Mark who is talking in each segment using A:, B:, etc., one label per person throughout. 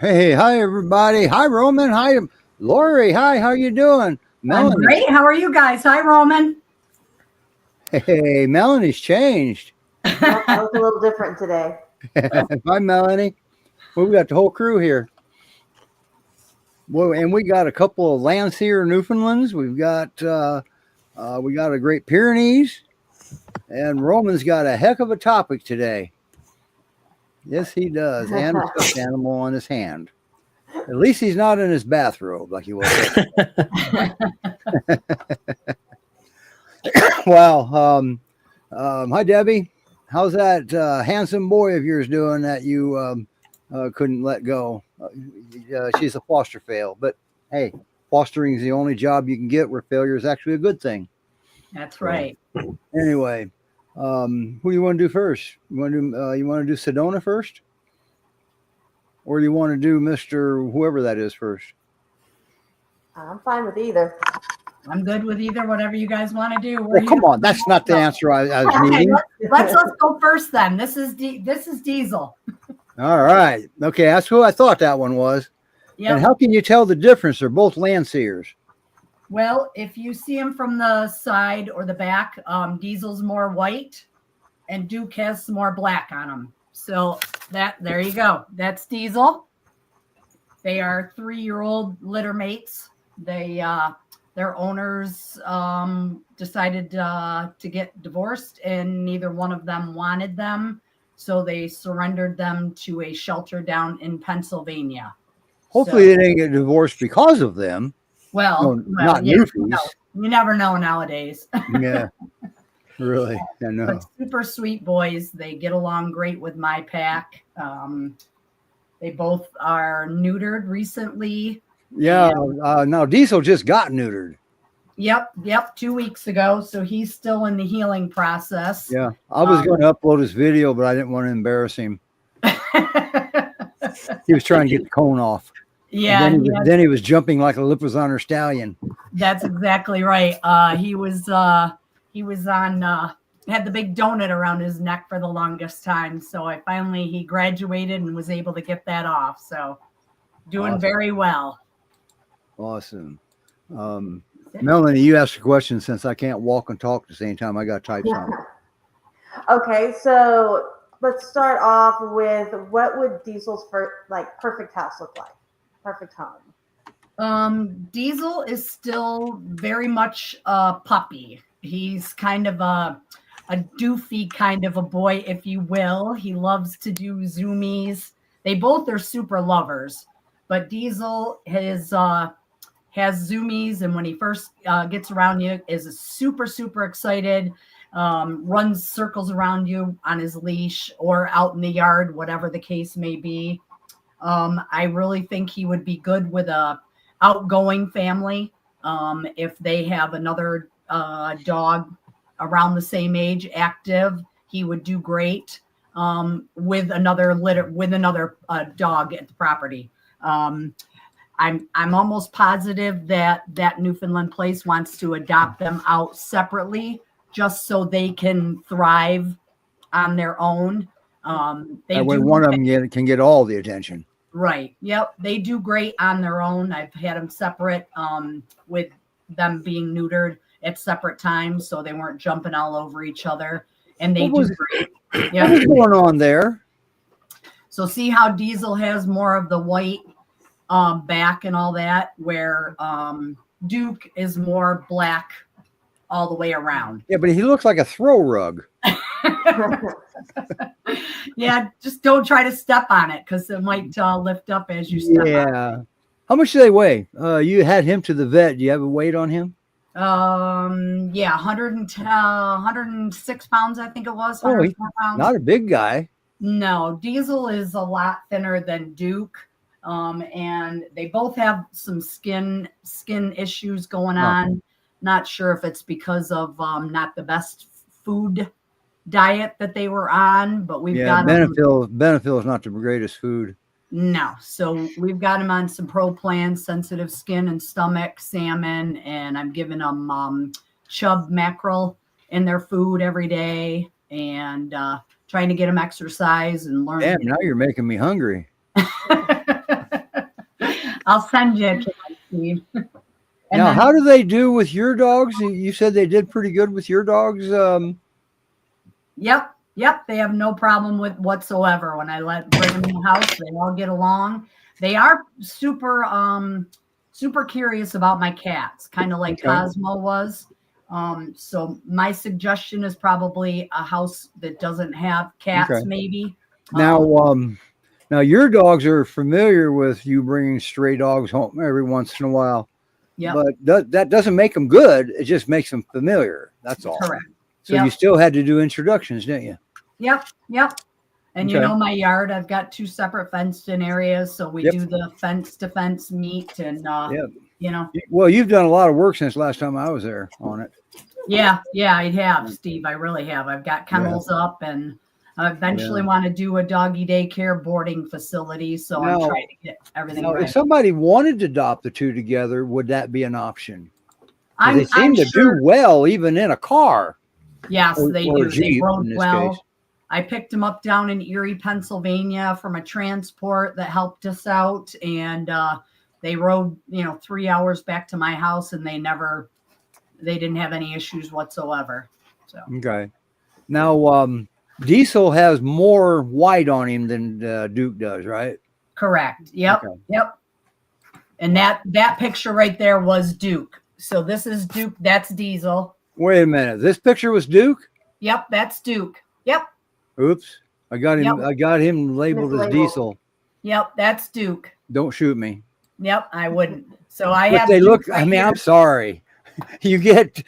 A: Hey, hi everybody. Hi Roman. Hi Lori. Hi, how you doing?
B: I'm
A: Melanie.
B: great. How are you guys? Hi, Roman.
A: Hey, Melanie's changed.
C: Yep, I was a little different today.
A: Hi Melanie. Well, we got the whole crew here. Well, and we got a couple of Landseer Newfoundlands. We got a Great Pyrenees, and Roman's got a heck of a topic today. Yes, he does, and a stuffed animal on his hand. At least he's not in his bathrobe like he was. Wow. Hi, Debbie. How's that handsome boy of yours doing that you couldn't let go? She's a foster fail, but hey, fostering is the only job you can get where failure is actually a good thing.
B: That's right.
A: Anyway, who do you want to do first? You want to do Sedona first, or do you want to do Mr. whoever that is first?
C: I'm fine with either.
B: I'm good with either. Whatever you guys want to do.
A: Well, come on, that's not the answer I was
B: Okay,
A: needing.
B: let's go first then. This is Diesel.
A: All right. Okay, that's who I thought that one was.
B: Yep.
A: And how can you tell the difference? They're both Landseers.
B: Well, if you see him from the side or the back, Diesel's more white, and Duke has some more black on him. So there you go. That's Diesel. They are 3-year-old litter mates. Their owners decided to get divorced, and neither one of them wanted them. So they surrendered them to a shelter down in Pennsylvania.
A: Hopefully they didn't get divorced because of them.
B: Well,
A: not
B: yeah,
A: Newfies.
B: You never know nowadays.
A: Yeah, really. I know.
B: But super sweet boys. They get along great with my pack. They both are neutered recently.
A: Yeah. Now Diesel just got neutered.
B: Yep. 2 weeks ago. So he's still in the healing process.
A: Yeah. I was going to upload his video, but I didn't want to embarrass him. He was trying to get the cone off.
B: Yeah.
A: Then he was jumping like a Lipizzaner stallion.
B: That's exactly right. He was on had the big donut around his neck for the longest time. So he graduated and was able to get that off. So doing
A: Awesome.
B: very well.
A: Awesome. Melanie, you asked a question since I can't walk and talk at the same time. I got to type something.
C: Okay, so let's start off with what would Diesel's perfect house look like? Perfect home.
B: Diesel is still very much a puppy. He's kind of a doofy kind of a boy, if you will. He loves to do zoomies. They both are super lovers, but Diesel has zoomies, and when he first gets around you, is super, super excited, runs circles around you on his leash or out in the yard, whatever the case may be. I really think he would be good with a outgoing family. If they have another dog around the same age active, he would do great with another dog at the property. I'm almost positive that Newfoundland place wants to adopt them out separately, just so they can thrive on their own.
A: One of them can get all the attention.
B: Right. Yep. They do great on their own. I've had them separate with them being neutered at separate times, so they weren't jumping all over each other. And they do great.
A: Yeah. What's going on there?
B: So see how Diesel has more of the white back and all that, where Duke is more black all the way around.
A: Yeah, but he looks like a throw rug.
B: Yeah, just don't try to step on it because it might lift up as you step on it.
A: Yeah. How much do they weigh? You had him to the vet. Do you have a weight on him?
B: Yeah, 106 pounds, I think it was. 104 pounds.
A: Not a big guy.
B: No, Diesel is a lot thinner than Duke. And they both have some skin issues going on. Not sure if it's because of not the best food diet that they were on, but we've got
A: Benefil is not the greatest food.
B: No, so we've got them on some Pro Plan, sensitive skin and stomach, salmon, and I'm giving them chub mackerel in their food every day, and trying to get them exercise and learn.
A: Damn, now you're making me hungry.
B: I'll send you a cat, Steve. And
A: Now,
B: then,
A: how do they do with your dogs? You said they did pretty good with your dogs.
B: yep, they have no problem with whatsoever when I bring them in the house. They all get along. They are super curious about my cats, kind of like
A: Okay.
B: Cosmo was. So my suggestion is probably a house that doesn't have cats,
A: Okay.
B: maybe.
A: Now your dogs are familiar with you bringing stray dogs home every once in a while,
B: Yep,
A: but that doesn't make them good. It just makes them familiar. That's all.
B: correct.
A: So you
B: Yep.
A: still had to do introductions, didn't you?
B: Yep. And you
A: Okay.
B: know my yard, I've got 2 separate fenced in areas, so we
A: Yep.
B: do the fence to fence meet, and
A: Yeah.
B: you know,
A: Well, you've done a lot of work since last time I was there on it.
B: yeah, I have, Steve. I really have. I've got kennels up, and I eventually want to do a doggy daycare boarding facility, so I'm
A: Now,
B: trying to get everything
A: Now, if
B: right.
A: somebody wanted to adopt the two together, would that be an option? 'Cause they
B: I'm
A: seem to
B: sure.
A: do well even in a car.
B: Yes,
A: or,
B: they
A: or a
B: do. They
A: Jeep
B: rode
A: in this
B: well.
A: case.
B: I picked them up down in Erie, Pennsylvania from a transport that helped us out, and they rode 3 hours back to my house, and they didn't have any issues whatsoever. So
A: Okay. Now, Diesel has more white on him than Duke does, right?
B: correct. Yep.
A: Okay.
B: Yep. And that picture right there was Duke. So this is Duke. That's Diesel.
A: Wait a minute. This picture was Duke?
B: Yep, that's Duke. Yep.
A: Oops. I got him.
B: Yep.
A: I got him labeled as
C: Mislabeled.
A: Diesel.
B: Yep, that's Duke.
A: Don't shoot me.
B: Yep, I wouldn't. So I
A: But
B: have
A: they
B: Duke
A: look.
B: right
A: I mean,
B: here.
A: I'm sorry. You get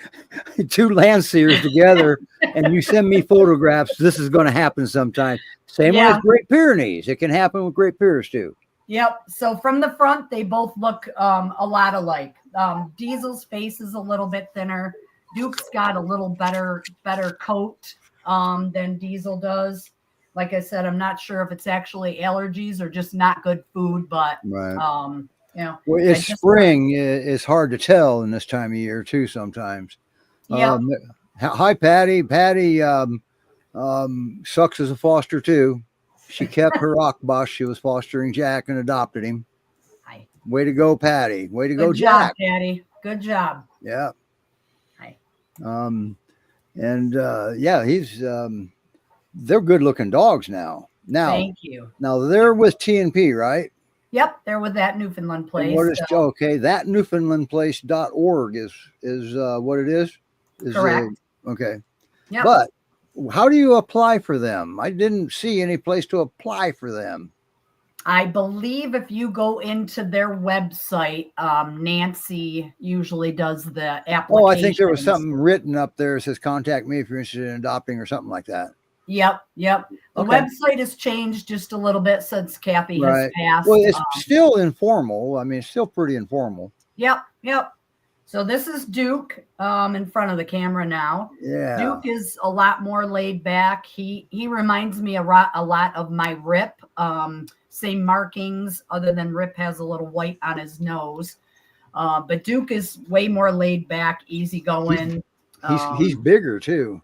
A: 2 Landseers together, and you send me photographs. This is going to happen sometime. Same way
B: Yeah.
A: as Great Pyrenees. It can happen with Great Pyrenees too.
B: Yep. So from the front, they both look a lot alike. Diesel's face is a little bit thinner. Duke's got a little better coat than Diesel does. Like I said, I'm not sure if it's actually allergies or just not good food, but
A: Right.
B: I
A: Well, it's
B: just-
A: spring. It's hard to tell in this time of year too. Sometimes.
B: Yep.
A: Hi, Patty. Patty sucks as a foster too. She kept her Akbash. She was fostering Jack and adopted him.
B: Hi.
A: Way to go, Patty. Way to go,
B: Good job,
A: Jack.
B: Patty. Good job.
A: Yeah.
B: Hi.
A: Yeah, he's they're good looking dogs now.
B: Thank you.
A: Now they're with TNP, right?
B: Yep, they're with that Newfoundland place.
A: And what is
B: so-
A: okay? That Newfoundlandplace.org is what it is.
B: Correct.
A: Okay.
B: Yep.
A: But how do you apply for them? I didn't see any place to apply for them.
B: I believe if you go into their website, Nancy usually does the application.
A: Oh, I think there was something written up there that says contact me if you're interested in adopting or something like that.
B: Yep. The
A: Okay.
B: website has changed just a little bit since Kathy has
A: Right.
B: passed.
A: Well, it's still informal. I mean, it's still pretty informal.
B: Yep. So this is Duke in front of the camera now.
A: Yeah.
B: Duke is a lot more laid back. He reminds me a lot of my Rip. Same markings, other than Rip has a little white on his nose. But Duke is way more laid back, easygoing.
A: He's bigger too.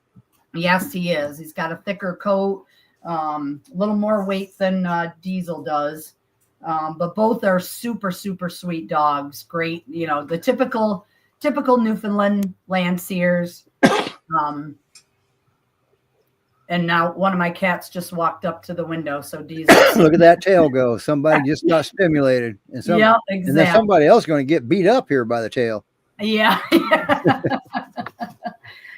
B: Yes, he is. He's got a thicker coat, a little more weight than Diesel does. But both are super, super sweet dogs. Great, the typical Newfoundland Landseers. And now one of my cats just walked up to the window. So Diesel.
A: Look at that tail go. Somebody just got stimulated. And
B: Yeah,
A: And then
B: exactly.
A: somebody else going to get beat up here by the tail.
B: Yeah.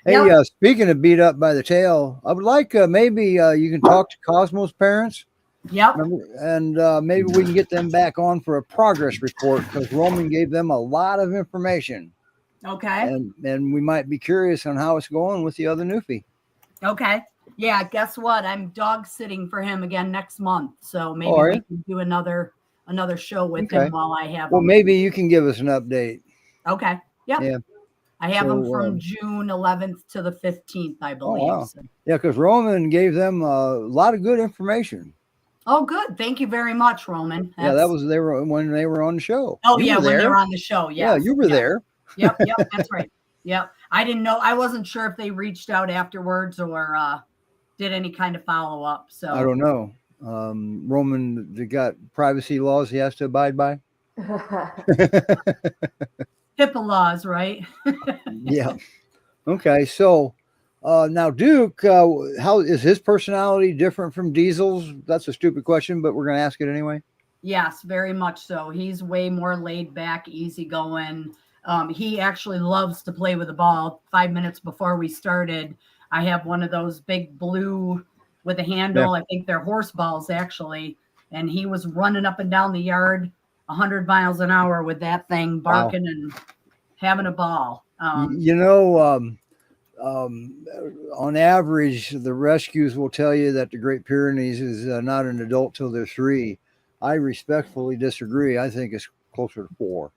A: Hey,
B: Yep.
A: Speaking of beat up by the tail, I would like maybe you can talk to Cosmo's parents.
B: Yep.
A: And maybe we can get them back on for a progress report because Roman gave them a lot of information.
B: Okay.
A: And we might be curious on how it's going with the other Newfie.
B: Okay. Yeah. Guess what? I'm dog sitting for him again next month. So maybe
A: are
B: we
A: you?
B: can do another show with
A: Okay.
B: him while I have
A: Well,
B: him.
A: maybe you can give us an update.
B: Okay. Yep.
A: Yeah.
B: I have him
A: So,
B: from June 11th to the 15th, I believe.
A: wow.
B: So-
A: Yeah, because Roman gave them a lot of good information.
B: Oh, good. Thank you very much, Roman.
A: Yeah, that was when they were on the show.
B: Oh,
A: You
B: yeah,
A: were
B: when they
A: there.
B: were on the show.
A: Yeah,
B: Yes.
A: you were there.
B: Yep, that's right. Yep. I didn't know. I wasn't sure if they reached out afterwards or did any kind of follow up. So
A: I don't know. Roman, they got privacy laws he has to abide by.
B: HIPAA laws, right?
A: Yeah. Okay. So now Duke, how is his personality different from Diesel's? That's a stupid question, but we're going to ask it anyway.
B: Yes, very much so. He's way more laid back, easygoing. He actually loves to play with the ball. 5 minutes before we started, I have one of those big blue with a handle.
A: Yeah.
B: I think they're horse balls actually. And he was running up and down the yard 100 miles an hour with that thing, barking and having a ball.
A: You know, on average, the rescues will tell you that the Great Pyrenees is not an adult till they're 3. I respectfully disagree. I think it's closer to 4.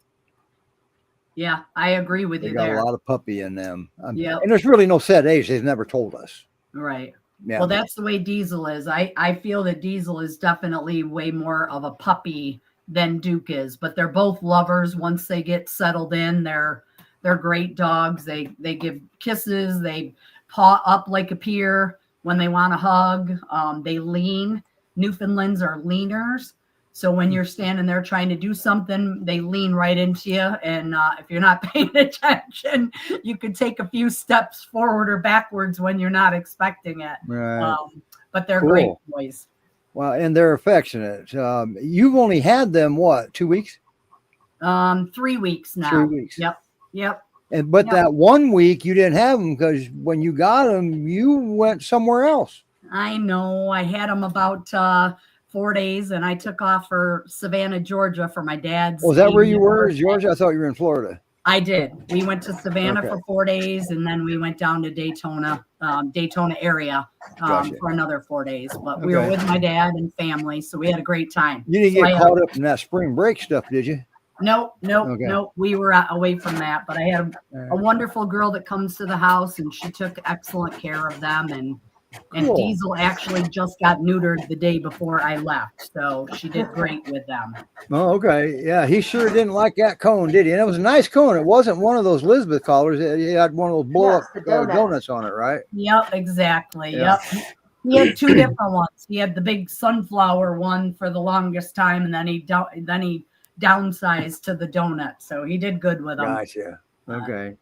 B: Yeah, I agree with
A: They
B: you
A: got
B: there.
A: a lot of puppy in them.
B: Yeah.
A: And there's really no set age. They've never told us.
B: Right.
A: Yeah.
B: Well, that's the way Diesel is. I feel that Diesel is definitely way more of a puppy than Duke is, but they're both lovers. Once they get settled in, they're great dogs. They give kisses. They paw up like a peer when they want a hug. They lean. Newfoundlands are leaners. So when you're standing there trying to do something, they lean right into you. And if you're not paying attention, you could take a few steps forward or backwards when you're not expecting it.
A: Right.
B: But they're
A: Cool.
B: great boys.
A: Well, and they're affectionate. You've only had them, what, 2 weeks?
B: 3 weeks now.
A: 3 weeks.
B: Yep.
A: But that 1 week you didn't have them because when you got them, you went somewhere else.
B: I know. I had them about 4 days, and I took off for Savannah, Georgia, for my dad's.
A: Was that where you were,
B: birthday.
A: Georgia? I thought you were in Florida.
B: I did. We went to Savannah
A: Okay.
B: for 4 days, and then we went down to Daytona area
A: Gotcha.
B: for another 4 days. But we were
A: Okay.
B: with my dad and family, so we had a great time.
A: You didn't
B: So
A: get caught up in that spring break stuff, did you?
B: Nope.
A: Okay.
B: We were away from that, but I had a wonderful girl that comes to the house, and she took excellent care of them. And
A: Cool.
B: Diesel actually just got neutered the day before I left, so she did great with them.
A: Oh, okay. Yeah, he sure didn't like that cone, did he? And it was a nice cone. It wasn't one of those Elizabeth collars. He had one of those blow-up
C: Yes, the donut.
A: donuts on it, right?
B: Yep, exactly.
A: Yeah.
B: Yep. He had 2 different ones. He had the big sunflower one for the longest time, and then he downsized to the donut. So he did good with them.
A: Gotcha. Okay.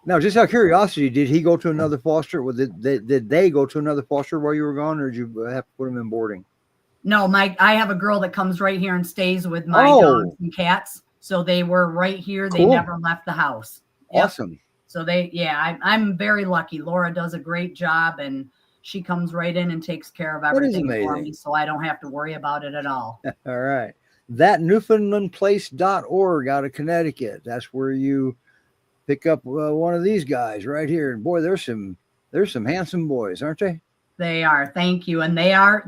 A: Now, just out of curiosity, did he go to another foster? Did they go to another foster while you were gone, or did you have to put him in boarding?
B: No, I have a girl that comes right here and stays with my dogs and cats. So they were right here. They
A: Cool.
B: never left the house. Yep.
A: Awesome.
B: So I'm very lucky. Laura does a great job, and she comes right in and takes care of everything for
A: amazing.
B: me. So I don't have to worry about it at all.
A: All right. That newfoundlandplace.org out of Connecticut. That's where you pick up one of these guys right here. And boy, there's some handsome boys, aren't they?
B: They are. Thank you. And they are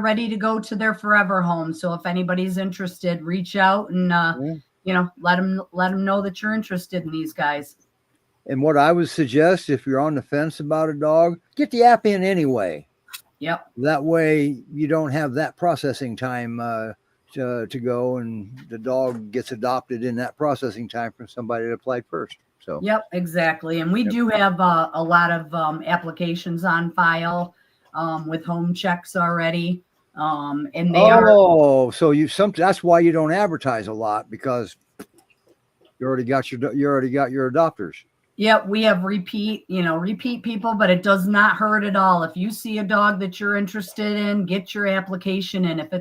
B: ready to go to their forever home. So if anybody's interested, reach out and let them know that you're interested in these guys.
A: And what I would suggest, if you're on the fence about a dog, get the app in anyway.
B: Yep.
A: That way you don't have that processing time to go, and the dog gets adopted in that processing time from somebody that applied first. So.
B: Yep, exactly. And we do have a lot of applications on file with home checks already. And they are.
A: So that's why you don't advertise a lot, because you already got your adopters.
B: Yep, we have repeat people, but it does not hurt at all. If you see a dog that you're interested in, get your application in. If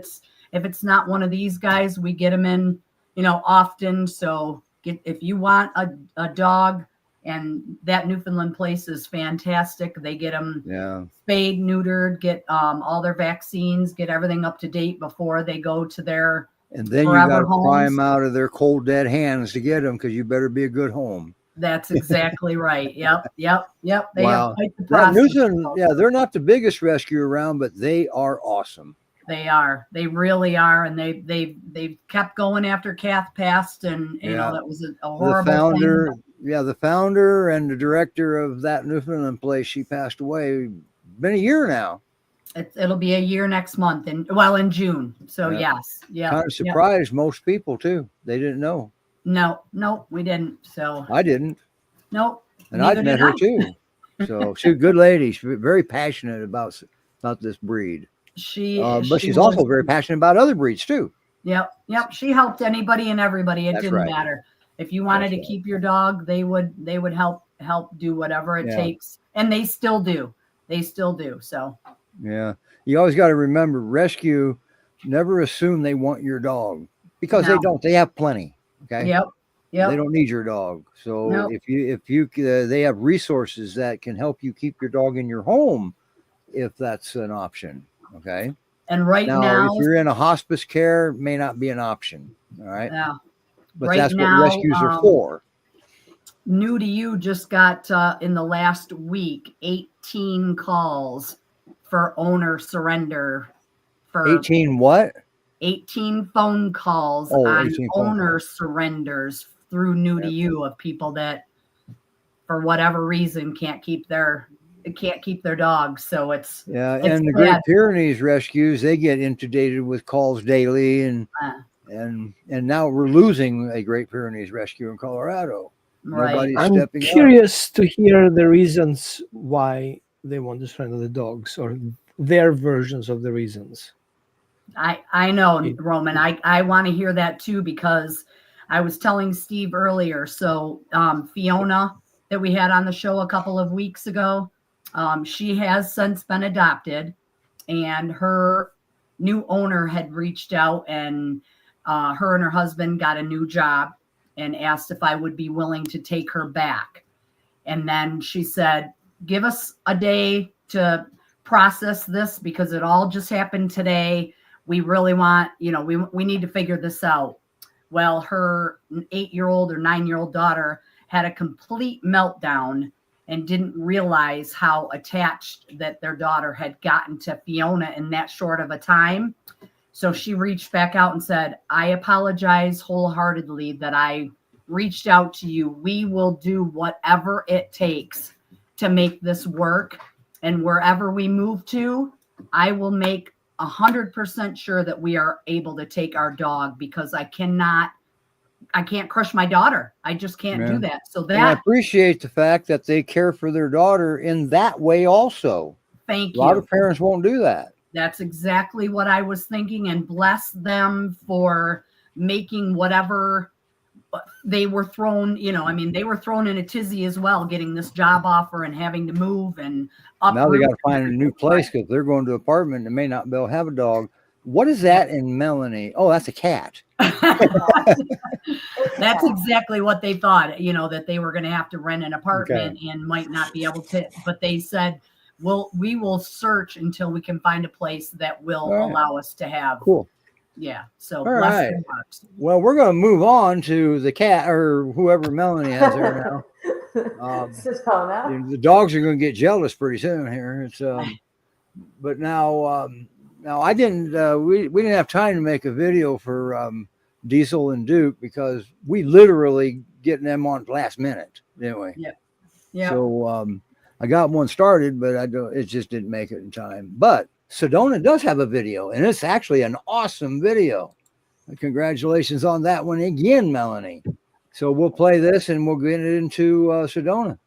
B: it's not one of these guys, we get them in, often. So if you want a dog, and that Newfoundland place is fantastic. They get them spayed, neutered, get all their vaccines, get everything up to date before they go to their
A: and then you got to pry them out of their cold dead hands to get them, because you better be a good home.
B: That's exactly right. Yep. They have quite the
A: That
B: process.
A: they're not the biggest rescue around, but they are awesome.
B: They are. They really are, and they've kept going after Kath passed, and that was a horrible thing.
A: The founder and the director of that Newfoundland place, she passed away. Been a year now.
B: It'll be a year next month, in June. So yes, yeah.
A: Kind of surprised most people too. They didn't know.
B: No, we didn't. So
A: I didn't.
B: Nope.
A: And I'd met her too. So she's a good lady. She's very passionate about this breed.
B: But
A: she's also very passionate about other breeds too.
B: Yep. She helped anybody and everybody. It
A: That's
B: didn't
A: right.
B: matter. If you wanted
A: That's
B: to
A: right.
B: keep your dog, they would help do whatever it
A: Yeah.
B: takes. And they still do. So
A: Yeah. You always got to remember, rescue, never assume they want your dog, because they
B: No.
A: don't. They have plenty. Okay.
B: Yep.
A: They don't need your dog. So
B: Nope.
A: if you they have resources that can help you keep your dog in your home, if that's an option. Okay.
B: And right now,
A: if you're in a hospice care, it may not be an option. All right.
B: yeah.
A: But
B: Right
A: that's
B: now,
A: what rescues are for.
B: New to You just got in the last week 18 calls for owner surrender. For
A: 18 what?
B: 18 phone calls on
A: 18 phone
B: owner
A: calls.
B: surrenders through New to You of people that, for whatever reason, can't keep their dogs. So it's
A: and the Great Pyrenees rescues, they get inundated with calls daily, and now we're losing a Great Pyrenees rescue in Colorado.
B: Right.
A: Nobody's
D: I'm
A: stepping
D: curious to hear the reasons why they want to surrender the dogs, or their versions of the reasons.
B: I know, Roman. I want to hear that too, because I was telling Steve earlier. So Fiona, that we had on the show a couple of weeks ago, she has since been adopted, and her new owner had reached out, and her and her husband got a new job and asked if I would be willing to take her back. And then she said, give us a day to process this, because it all just happened today. We really want, we need to figure this out. Well, her 8-year-old or 9-year-old daughter had a complete meltdown and didn't realize how attached that their daughter had gotten to Fiona in that short of a time. So she reached back out and said, I apologize wholeheartedly that I reached out to you. We will do whatever it takes to make this work. And wherever we move to, I will make 100% sure that we are able to take our dog, because I can't crush my daughter. I just can't do that. So
A: and I appreciate the fact that they care for their daughter in that way also.
B: Thank you.
A: A lot of parents won't do that.
B: That's exactly what I was thinking, and bless them for making whatever they were thrown, they were thrown in a tizzy as well, getting this job offer and having to move and uproot.
A: Now they got to find a new place, because they're going to an apartment and may not be able to have a dog. What is that in Melanie? Oh, that's a cat.
B: That's exactly what they thought, that they were going to have to rent an apartment and might not be able to, but they said, we will search until we can find a place that will allow us to have.
A: Cool.
B: Yeah. So
A: all right. Well, we're going to move on to the cat, or whoever Melanie has there now. The dogs are going to get jealous pretty soon here. It's but now I didn't. We didn't have time to make a video for Diesel and Duke, because we literally getting them on last minute, didn't we?
B: Yeah. Yeah.
A: So I got one started, but it just didn't make it in time. But Sedona does have a video, and it's actually an awesome video. Congratulations on that one again, Melanie. So we'll play this and we'll get it into Sedona.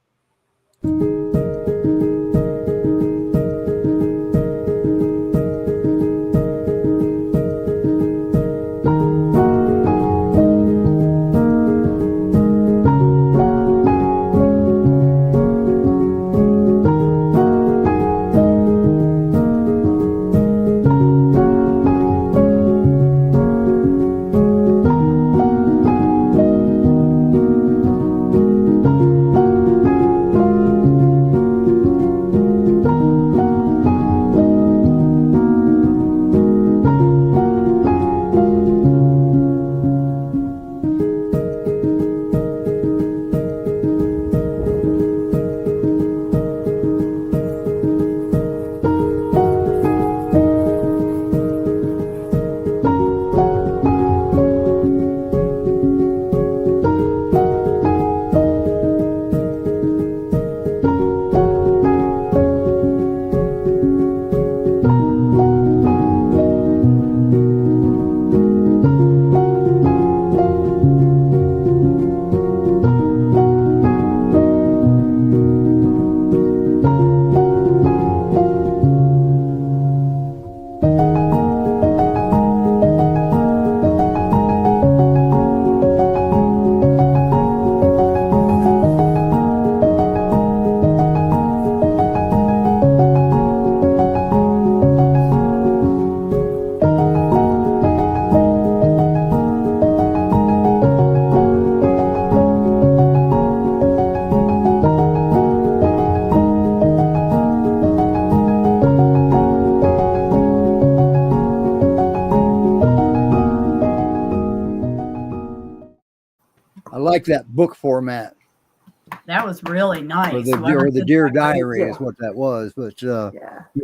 A: like that book format.
B: That was really nice.
A: Or the
B: Whoever did
A: Dear
B: that.
A: Diary
C: Yeah.
A: is what that was. But
C: Yeah.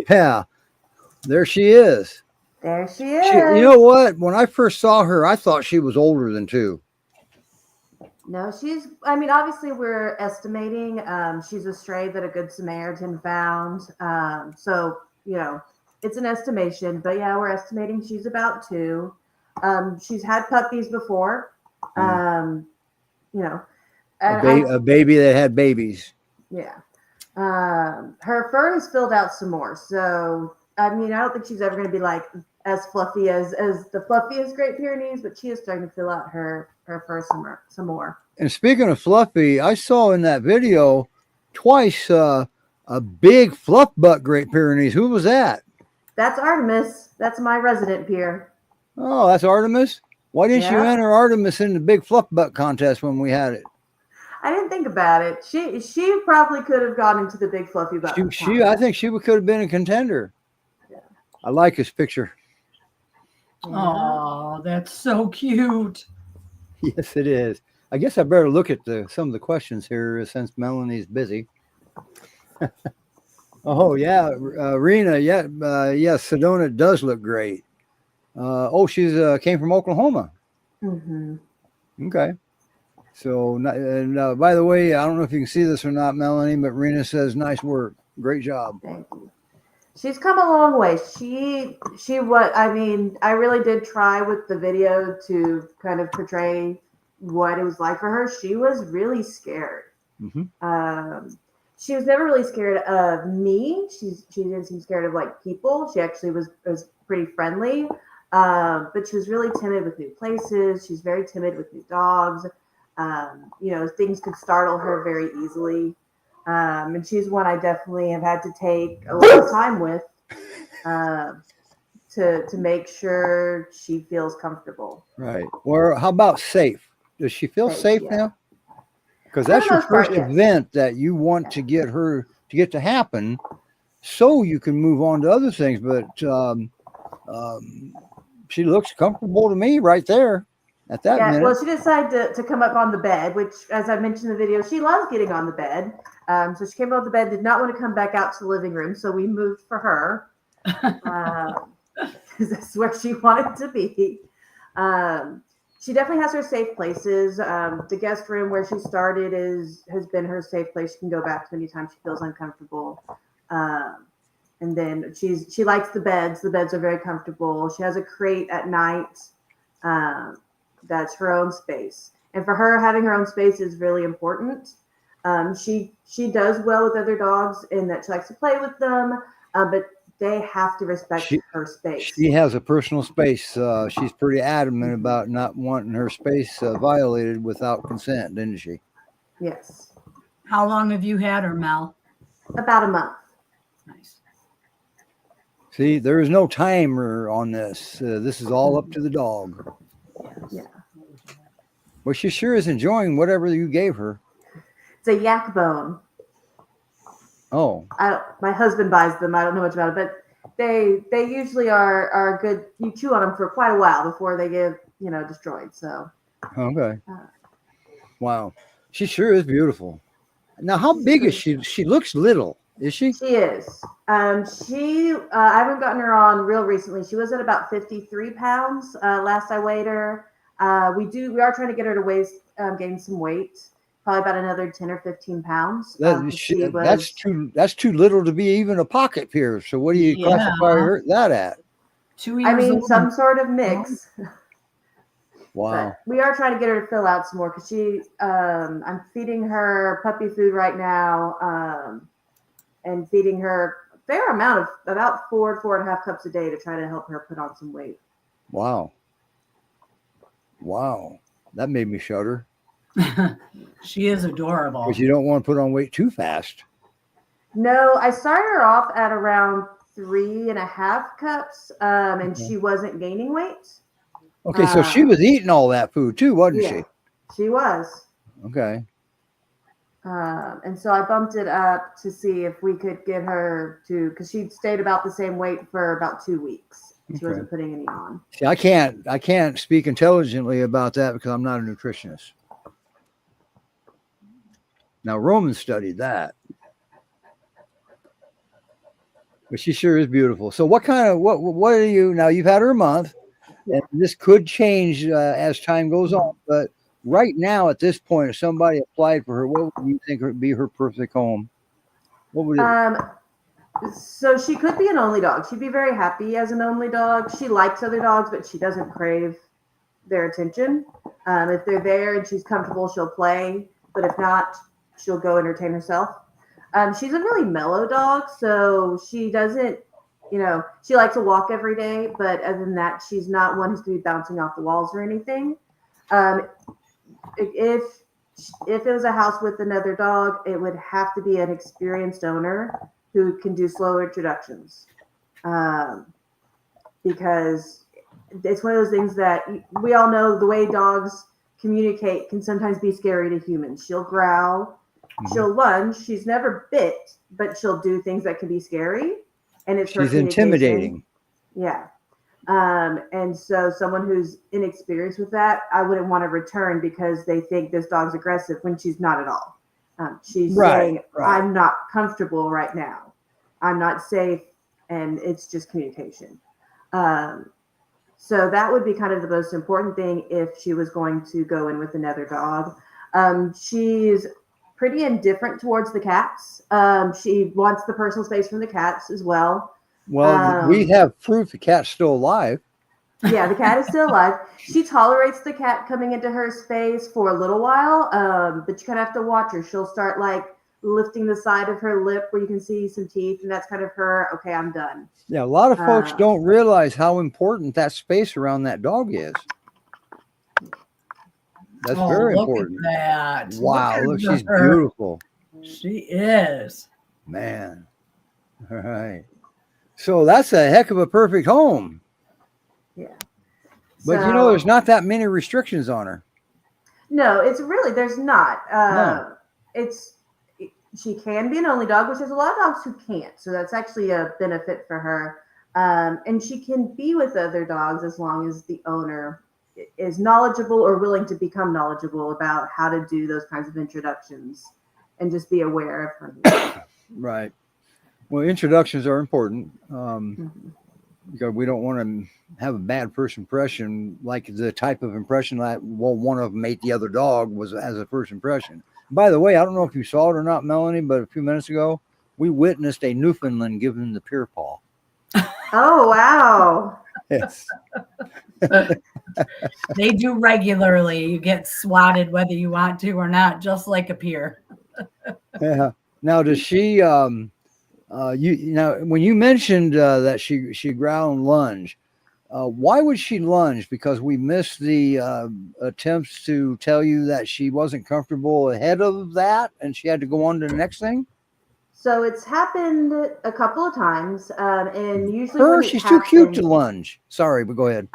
A: yeah, there she is.
C: There she is.
A: You know what? When I first saw her, I thought she was older than 2.
C: No, I mean, obviously we're estimating. She's a stray that a Good Samaritan found. So, it's an estimation, but yeah, we're estimating she's about 2. She's had puppies before. And
A: A baby that had babies.
C: yeah. Her fur has filled out some more. So, I mean, I don't think she's ever going to be like as fluffy as the fluffiest Great Pyrenees, but she is starting to fill out her fur some more.
A: And speaking of fluffy, I saw in that video twice a big fluff butt Great Pyrenees. Who was that?
C: That's Artemis. That's my resident peer.
A: Oh, that's Artemis. Why didn't you
C: Yeah.
A: enter Artemis in the big fluff butt contest when we had it?
C: I didn't think about it. She probably could have gone into the big fluffy butt.
A: I think she could have been a contender.
C: Yeah.
A: I like his picture.
B: Oh, that's so cute.
A: Yes, it is. I guess I better look at some of the questions here since Melanie's busy. Oh yeah, Rena. Yeah, Sedona does look great. She's came from Oklahoma.
C: Mm-hmm.
A: Okay. So, and by the way, I don't know if you can see this or not, Melanie, but Rena says, "Nice work, great job."
C: Thank you. She's come a long way. I really did try with the video to kind of portray what it was like for her. She was really scared.
A: Mm-hmm.
C: She was never really scared of me. She didn't seem scared of like people. She actually was pretty friendly. But she was really timid with new places. She's very timid with new dogs. Things could startle her very easily. And she's one I definitely have had to take a lot of time with to make sure she feels comfortable.
A: Right. Or how about safe? Does she feel safe
C: Yeah.
A: now? Because that's
C: For the
A: your
C: most part,
A: first
C: yes.
A: event that you want to get to happen, so you can move on to other things. But she looks comfortable to me right there at that minute.
C: Well, she decided to come up on the bed, which, as I mentioned in the video, she loves getting on the bed. So she came up on the bed, did not want to come back out to the living room, so we moved for her because that's where she wanted to be. She definitely has her safe places. The guest room where she started has been her safe place. She can go back to anytime she feels uncomfortable. And then she likes the beds. The beds are very comfortable. She has a crate at night. That's her own space. And for her, having her own space is really important. She does well with other dogs in that she likes to play with them, but they have to respect her space.
A: She has a personal space. She's pretty adamant about not wanting her space violated without consent, didn't she?
C: Yes.
B: How long have you had her, Mel?
C: About a month.
B: Nice.
A: See, there is no timer on this. This is all up to the dog.
C: Yeah.
A: Well, she sure is enjoying whatever you gave her.
C: It's a yak bone.
A: Oh.
C: My husband buys them. I don't know much about it, but they usually are good. You chew on them for quite a while before they get destroyed. So.
A: Okay. Wow. She sure is beautiful. Now, how big is she? She looks little. Is she?
C: She is. I haven't gotten her on real recently. She was at about 53 pounds last I weighed her. We are trying to get her to gain some weight. Probably about another 10 or 15 pounds.
A: That's too little to be even a pocket pierce. So what do you classify that at?
B: 2 years old.
C: Some sort of mix.
A: Wow.
C: But we are trying to get her to fill out some more because I'm feeding her puppy food right now, and feeding her a fair amount of about 4.5 cups a day to try to help her put on some weight.
A: Wow. That made me shudder.
B: She is adorable.
A: Because you don't want to put on weight too fast.
C: No, I started her off at around 3.5 cups, and she wasn't gaining weight.
A: Okay, so she was eating all that food too, wasn't she?
C: She was.
A: Okay.
C: And so I bumped it up to see if we could get her to, because she'd stayed about the same weight for about 2 weeks. She wasn't putting any on.
A: See, I can't speak intelligently about that because I'm not a nutritionist. Now Roman studied that, but she sure is beautiful. So what are you now? You've had her a month, and this could change as time goes on. But right now, at this point, if somebody applied for her, what would you think would be her perfect home? What would it?
C: So she could be an only dog. She'd be very happy as an only dog. She likes other dogs, but she doesn't crave their attention. If they're there and she's comfortable, she'll play. But if not, she'll go entertain herself. She's a really mellow dog, so she doesn't, she likes to walk every day. But other than that, she's not one who's to be bouncing off the walls or anything. If it was a house with another dog, it would have to be an experienced owner who can do slow introductions, because it's one of those things that we all know the way dogs communicate can sometimes be scary to humans. She'll growl, she'll lunge. She's never bit, but she'll do things that can be scary, and
A: She's intimidating.
C: Yeah. And so someone who's inexperienced with that, I wouldn't want to return because they think this dog's aggressive when she's not at all. She's saying, I'm not comfortable right now. I'm not safe. And it's just communication. So that would be kind of the most important thing if she was going to go in with another dog. She's pretty indifferent towards the cats. She wants the personal space from the cats as well.
A: Well, we have proof the cat's still alive.
C: Yeah, the cat is still alive. She tolerates the cat coming into her space for a little while, but you kind of have to watch her. She'll start like lifting the side of her lip where you can see some teeth, and that's kind of her, okay, I'm done.
A: Yeah, a lot of folks don't realize how important that space around that dog is. That's very important.
B: Look at that.
A: Wow, look, she's beautiful.
B: She is.
A: Man. All right. So that's a heck of a perfect home.
C: Yeah.
A: But there's not that many restrictions on her.
C: No, there's not.
A: No.
C: She can be an only dog, which there's a lot of dogs who can't. So that's actually a benefit for her. And she can be with other dogs as long as the owner is knowledgeable or willing to become knowledgeable about how to do those kinds of introductions and just be aware of her needs.
A: Right. Well, introductions are important because we don't want to have a bad first impression, like the type of impression that one of them ate the other dog was as a first impression. By the way, I don't know if you saw it or not, Melanie, but a few minutes ago, we witnessed a Newfoundland give him the peer paw.
C: Oh, wow.
A: Yes.
B: They do regularly. You get swatted whether you want to or not, just like a peer.
A: Yeah. Now, does she? When you mentioned that she growl and lunge, why would she lunge? Because we missed the attempts to tell you that she wasn't comfortable ahead of that, and she had to go on to the next thing.
C: So it's happened a couple of times, and usually
A: she's too cute to lunge. Sorry, but go ahead.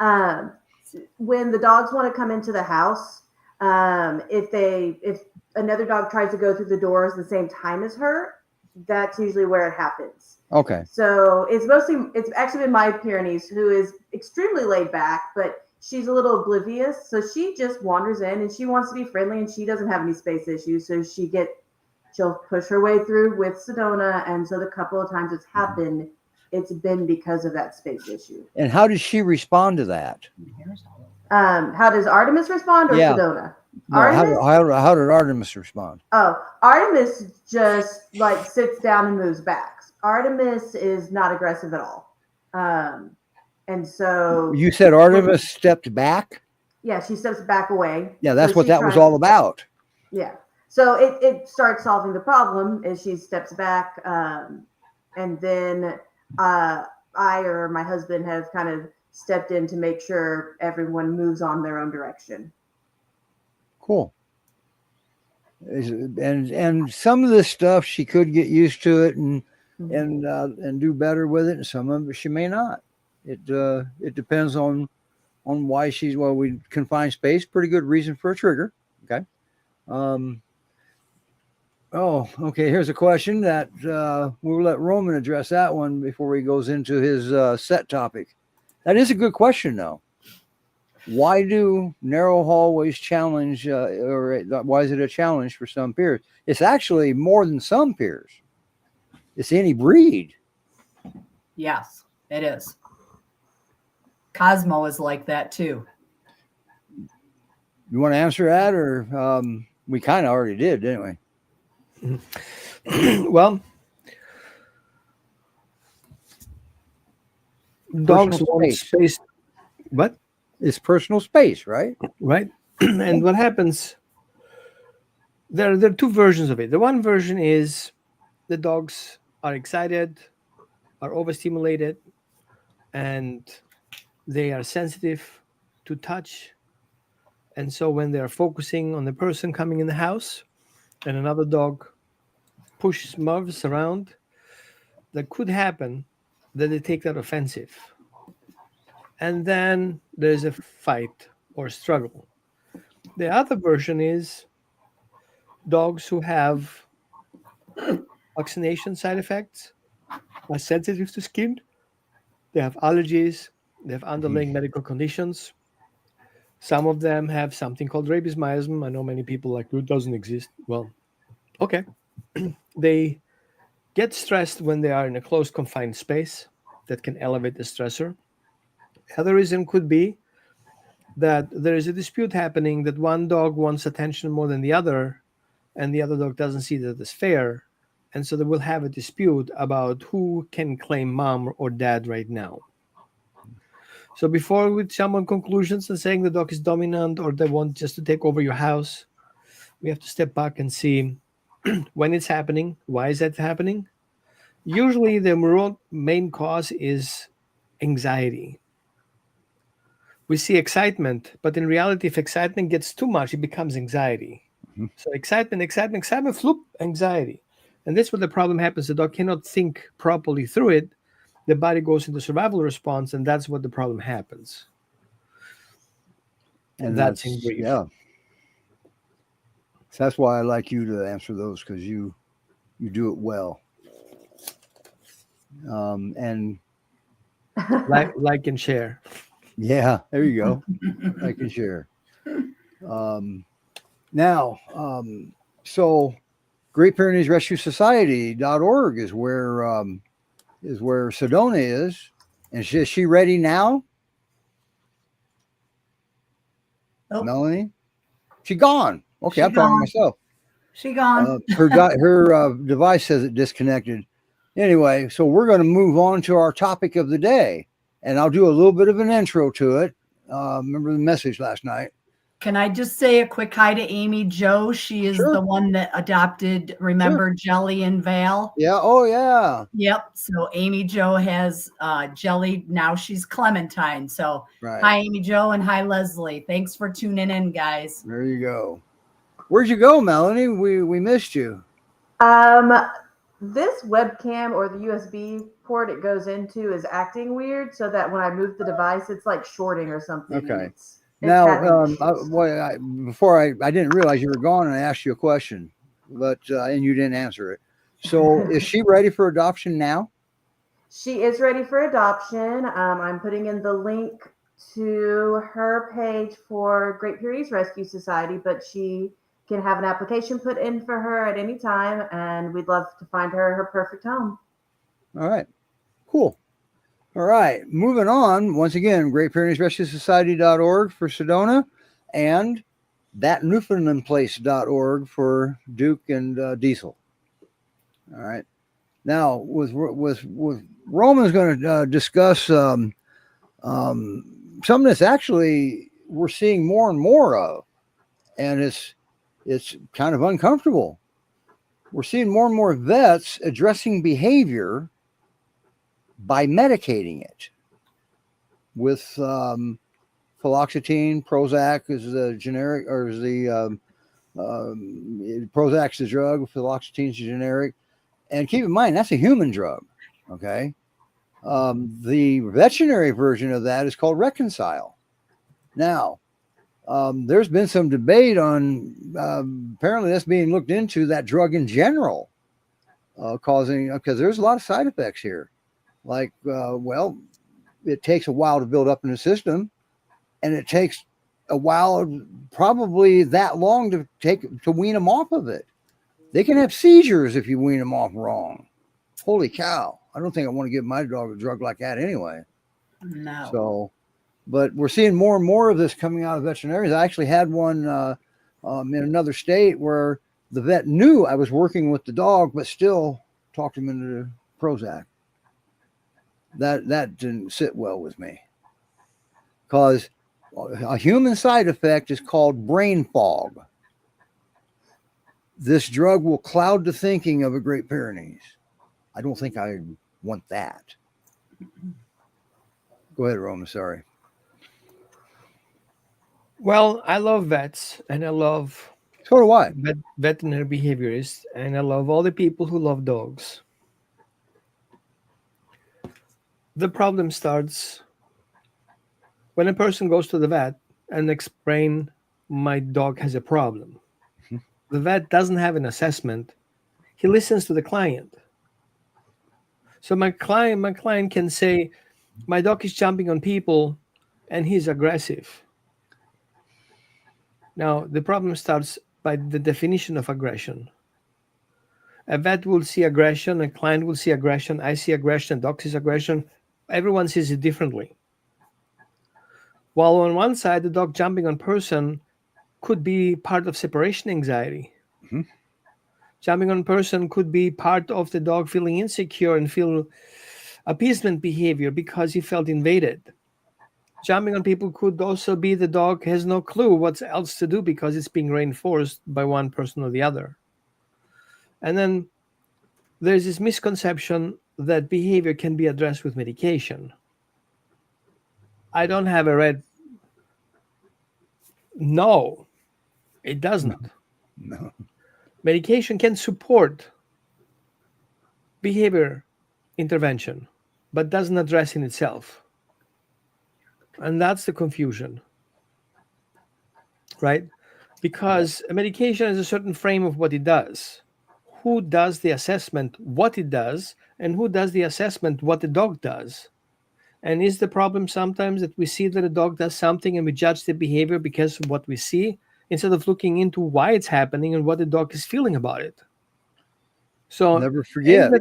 C: When the dogs want to come into the house, if another dog tries to go through the doors the same time as her, that's usually where it happens.
A: Okay.
C: So it's actually been my Pyrenees, who is extremely laid back, but she's a little oblivious. So she just wanders in and she wants to be friendly, and she doesn't have any space issues. So she'll push her way through with Sedona. And so the couple of times it's happened, it's been because of that space issue.
A: And how does she respond to that?
C: How does Artemis respond or Sedona?
A: No, how did Artemis respond?
C: Oh, Artemis just like sits down and moves back. Artemis is not aggressive at all. And so
A: you said Artemis stepped back?
C: Yeah, she steps back away.
A: Yeah, that's what that was all about.
C: Yeah. So it starts solving the problem as she steps back. And then I or my husband have kind of stepped in to make sure everyone moves on their own direction.
A: Cool. And some of this stuff she could get used to it and do better with it, and some of it she may not. It depends on why we confine space. Pretty good reason for a trigger. Okay. Okay. Here's a question that we'll let Roman address that one before he goes into his set topic. That is a good question, though. why do narrow hallways challenge, or why is it a challenge for some peers? It's actually more than some peers. It's any breed.
B: Yes, it is. Cosmo is like that too.
A: You want to answer that, or we kind of already did, didn't we?
D: Well, dogs
A: Personal
D: want
A: space.
D: space. What?
A: It's personal space, right?
D: Right? And what happens? There are two versions of it. The one version is the dogs are excited, are overstimulated, and they are sensitive to touch. And so when they're focusing on the person coming in the house and another dog pushes moves around, that could happen that they take that offensive. And then there's a fight or struggle. The other version is dogs who have vaccination side effects, are sensitive to skin, they have allergies, they have underlying medical conditions. Some of them have something called rabies miasm. I know many people like, it doesn't exist. Well, okay. They get stressed when they are in a closed, confined space that can elevate the stressor. The other reason could be that there is a dispute happening that one dog wants attention more than the other, and the other dog doesn't see that as fair. And so they will have a dispute about who can claim mom or dad right now. So before we jump on conclusions and saying the dog is dominant or they want just to take over your house, we have to step back and see when it's happening, why is that happening? Usually the main cause is anxiety. We see excitement, but in reality, if excitement gets too much, it becomes anxiety.
A: Mhm.
D: So excitement, floop, anxiety. And that's what the problem happens. The dog cannot think properly through it. The body goes into survival response, and that's what the problem happens.
A: And
D: That's in brief.
A: yeah. So that's why I like you to answer those, because you do it well. And
D: Like and share.
A: yeah, there you go. Like and share. Now, so Great Pyrenees Rescue Society.org is where Sedona is. And is she ready now?
B: Nope.
A: Melanie? She gone. Okay,
B: She
A: I'm talking to
B: gone.
A: myself.
B: She gone.
A: Her device says it disconnected. Anyway, so we're going to move on to our topic of the day, and I'll do a little bit of an intro to it. Remember the message last night?
B: Can I just say a quick hi to Amy Jo? She is
A: Sure.
B: the one that adopted, remember, Jelly and Val?
A: Yeah. Oh, yeah.
B: Yep. So Amy Jo has Jelly. Now she's Clementine. So
A: Right.
B: hi, Amy Jo, and hi, Leslie. Thanks for tuning in, guys.
A: There you go. Where'd you go, Melanie? We missed you.
C: This webcam or the USB port it goes into is acting weird, so that when I move the device, it's like shorting or something.
A: Okay.
C: It's
A: Now,
C: having issues.
A: before I didn't realize you were gone, and I asked you a question, but and you didn't answer it. So, is she ready for adoption now?
C: She is ready for adoption. I'm putting in the link to her page for Great Pyrenees Rescue Society, but she can have an application put in for her at any time, and we'd love to find her perfect home.
A: All right. Cool. All right. Moving on. Once again, Great Pyrenees Rescue Society.org for Sedona, and that Newfoundlandplace.org for Duke and Diesel. All right. Now, with Roman's going to discuss something that's actually we're seeing more and more of, and it's kind of uncomfortable. We're seeing more and more vets addressing behavior by medicating it with fluoxetine. Prozac is the generic, or is the Prozac's the drug, fluoxetine's the generic. And keep in mind, that's a human drug, okay? The veterinary version of that is called Reconcile. Now, there's been some debate on, apparently that's being looked into, that drug in general, because there's a lot of side effects here. Like, it takes a while to build up in the system. and it takes a while, probably that long to wean them off of it. They can have seizures if you wean them off wrong. Holy cow! I don't think I want to give my dog a drug like that anyway.
B: No.
A: So, but we're seeing more and more of this coming out of veterinarians. I actually had one in another state where the vet knew I was working with the dog, but still talked him into Prozac. That didn't sit well with me, because a human side effect is called brain fog. This drug will cloud the thinking of a Great Pyrenees. I don't think I want that. Go ahead, Roma. Sorry.
D: Well, I love vets, and I love
A: So do I.
D: veterinary behaviorists, and I love all the people who love dogs. The problem starts when a person goes to the vet and explain, my dog has a problem.
A: Mhm.
D: The vet doesn't have an assessment. He listens to the client. So my client can say, my dog is jumping on people and he's aggressive. Now, the problem starts by the definition of aggression. A vet will see aggression, a client will see aggression, I see aggression, a dog sees aggression. Everyone sees it differently. While on one side, the dog jumping on person could be part of separation anxiety.
A: Mhm.
D: Jumping on person could be part of the dog feeling insecure and feel appeasement behavior because he felt invaded. Jumping on people could also be the dog has no clue what else to do because it's being reinforced by one person or the other. And then there's this misconception that behavior can be addressed with medication. I don't have a red. No, it doesn't.
A: No.
D: Medication can support behavior intervention, but doesn't address in itself. And that's the confusion, right? Because a medication has a certain frame of what it does. Who does the assessment, what it does, and who does the assessment, what the dog does? And is the problem sometimes that we see that a dog does something and we judge the behavior because of what we see, instead of looking into why it's happening and what the dog is feeling about it? So
A: Never forget,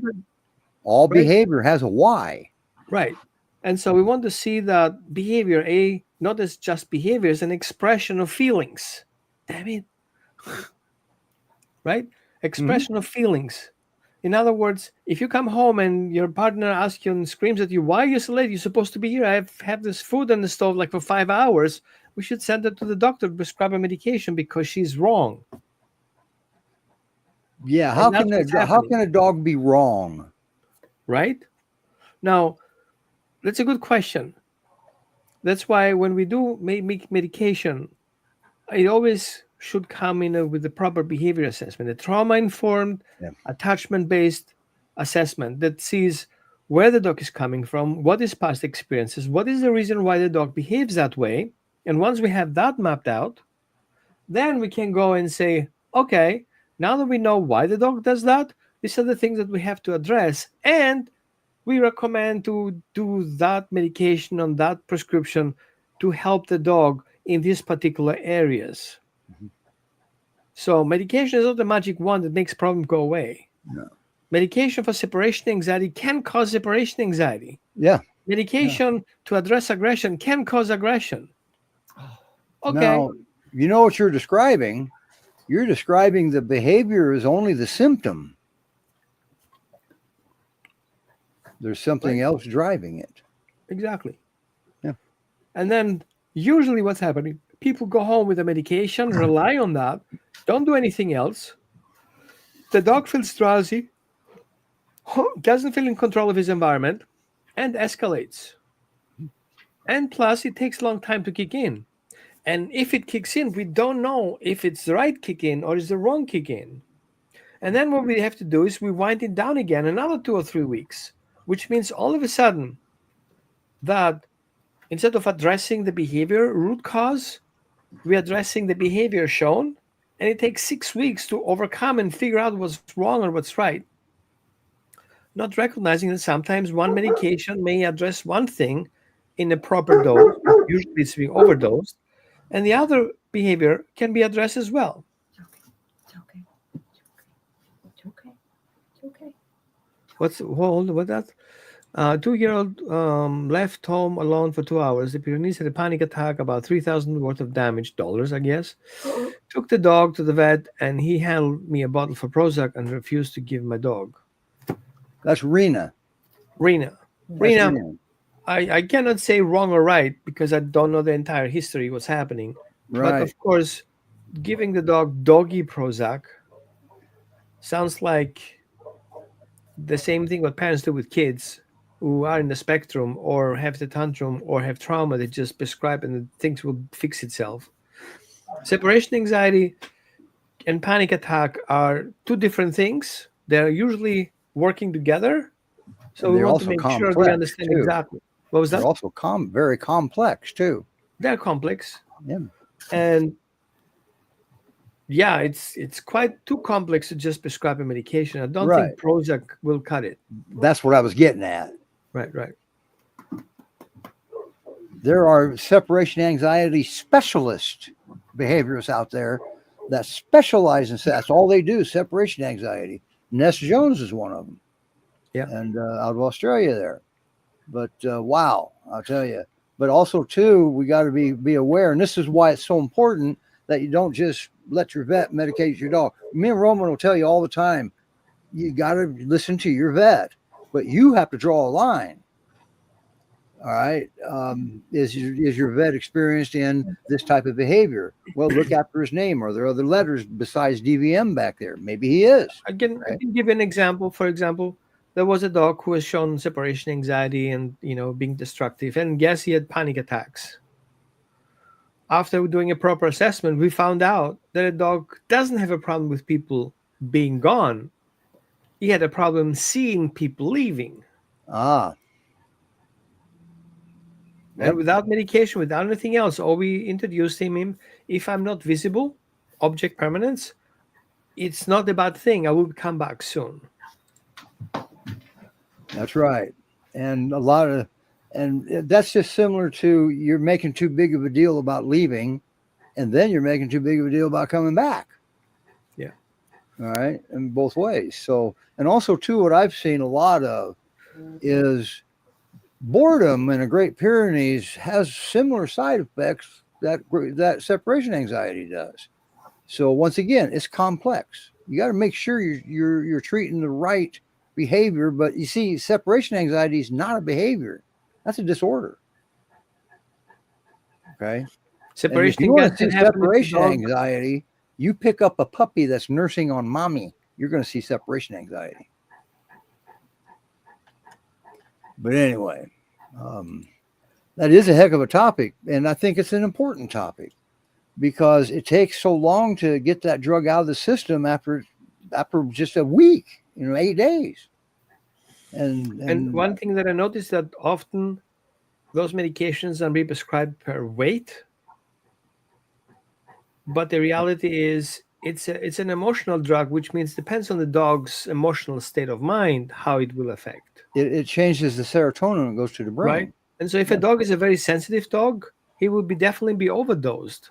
A: all
D: right?
A: behavior has a why.
D: Right. And so we want to see that behavior, not as just behavior, as an expression of feelings. Damn it. Right? Expression of feelings. In other words, if you come home and your partner asks you and screams at you, why are you so late? You're supposed to be here. I have this food on the stove like for 5 hours. We should send her to the doctor to prescribe a medication because she's wrong.
A: Yeah,
D: And that's what's
A: how
D: happening.
A: can a dog be wrong?
D: Right? Now, that's a good question. That's why when we do make medication, it always should come in with the proper behavior assessment, a trauma-informed,
A: Yeah.
D: attachment-based assessment that sees where the dog is coming from, what is past experiences, what is the reason why the dog behaves that way. And once we have that mapped out, then we can go and say, okay, now that we know why the dog does that, these are the things that we have to address. And we recommend to do that medication on that prescription to help the dog in these particular areas.
A: Mhm.
D: So medication is not the magic wand that makes problem go away.
A: No.
D: Medication for separation anxiety can cause separation anxiety.
A: Yeah.
D: Medication to address aggression can cause aggression. Okay.
A: Now, you know what you're describing? You're describing the behavior is only the symptom. There's something else driving it.
D: Exactly.
A: Yeah.
D: And then usually what's happening, people go home with the medication, rely on that, don't do anything else. The dog feels drowsy, doesn't feel in control of his environment, and escalates. And plus, it takes a long time to kick in. And if it kicks in, we don't know if it's the right kick in or it's the wrong kick in. And then what we have to do is we wind it down again another 2 or 3 weeks, which means all of a sudden that instead of addressing the behavior root cause, we're addressing the behavior shown, and it takes 6 weeks to overcome and figure out what's wrong or what's right. Not recognizing that sometimes one medication may address one thing, in a proper dose. Usually it's being overdosed. And the other behavior can be addressed as well.
B: It's okay. It's okay. It's okay.
D: What's that? 2-year-old left home alone for 2 hours. The Pyrenees had a panic attack, about 3,000 worth of damage, dollars, I guess. Took the dog to the vet, and he handed me a bottle for Prozac and refused to give my dog.
A: That's Rena.
D: Rena.
A: That's
D: Rena,
A: Rena.
D: I cannot say wrong or right because I don't know the entire history, what's happening. But
A: Right.
D: of course, giving the dog doggy Prozac sounds like the same thing what parents do with kids who are in the spectrum or have the tantrum or have trauma. They just prescribe and things will fix itself. Separation anxiety and panic attack are two different things. They're usually working together. So
A: And
D: we
A: they're
D: want to
A: also
D: make sure we
A: complex,
D: understand
A: too.
D: exactly. What was
A: They're
D: that?
A: also very complex too.
D: They're complex.
A: Yeah.
D: And yeah, it's quite too complex to just prescribe a medication. I don't
A: Right.
D: think Prozac will cut it.
A: That's what I was getting at.
D: Right.
A: There are separation anxiety specialist behaviorists out there that specialize in that's all they do, separation anxiety. Ness Jones is one of them.
D: Yeah.
A: And out of Australia there. But wow, I'll tell you. But also too, we got to be aware, and this is why it's so important that you don't just let your vet medicate your dog. Me and Roman will tell you all the time, you got to listen to your vet, but you have to draw a line. All right. Is your vet experienced in this type of behavior? Well, look after his name. Are there other letters besides DVM back there? Maybe he is.
D: I can give you an example. For example, there was a dog who was shown separation anxiety and being destructive, and guess he had panic attacks. After doing a proper assessment, we found out that a dog doesn't have a problem with people being gone. He had a problem seeing people leaving.
A: Ah.
D: And without medication, without anything else, all we introduced him in, if I'm not visible, object permanence, it's not a bad thing. I will come back soon.
A: That's right. And that's just similar to you're making too big of a deal about leaving, and then you're making too big of a deal about coming back.
D: Yeah.
A: All right. In both ways. So, and also too, what I've seen a lot of is boredom in a Great Pyrenees has similar side effects that separation anxiety does. So once again, it's complex. You got to make sure you're treating the right behavior. But you see, separation anxiety is not a behavior; that's a disorder. Okay.
D: Separation
A: if you want to
D: anxiety
A: see
D: can happen with the
A: separation
D: dog.
A: anxiety, you pick up a puppy that's nursing on mommy. You're going to see separation anxiety. But anyway, that is a heck of a topic, and I think it's an important topic because it takes so long to get that drug out of the system after just a week, 8 days.
D: And one thing that I noticed that often those medications are being prescribed per weight, but the reality is it's an emotional drug, which means depends on the dog's emotional state of mind how it will affect.
A: It changes the serotonin and goes to the brain.
D: Right. And so if a dog is a very sensitive dog, he will definitely be overdosed.